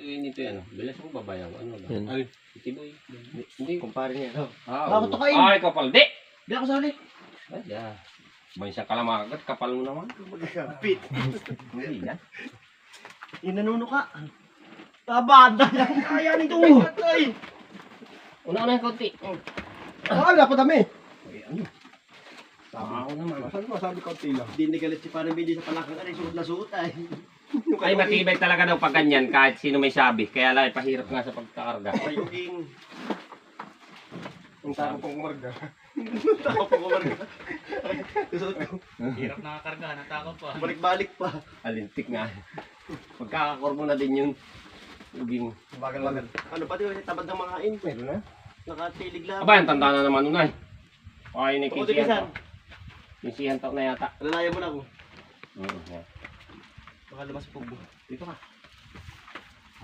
nito yan. Bilas mo babayaw. Ano ba? Yan. Ay, itiboy. Hindi. Kumpare niya. Oh. Ah, Ako to kain. ay, kapal. Di! Di ako sali. Ay, ya. Bansa ka lang makagat. Kapal mo naman. Magkakapit. Hindi yan. Inanuno ka. Tabada lang kaya nito. Ay. Una-una yung konti. Wala pa dami. Ay, ano? Tama ako naman. Saan mo sabi konti lang? Hindi nagalit si parang Bidi sa palakang ay suot na suot ay. Ay, matibay talaga daw pag ganyan kahit sino may sabi. Kaya lang, pahirap nga sa pagkakarga. Ay yung Ang tao pong umarga. tao pa kumarga. Suot ko. Hirap nakakarga, natakot pa. Balik-balik pa. Alintik nga. Pagkakakormo na din yun. Uging. Bagal-bagal. Ano pati yung tabad ng mga in. Meron na? Nakatilig lang. Aba, yung tanda na naman unay. Ay, ni Tungkol kinsihan tigisan. to. Kinsihan to na yata. Alalayan mo na ako. Mm, yeah. Baka lumas pugo. Dito ka.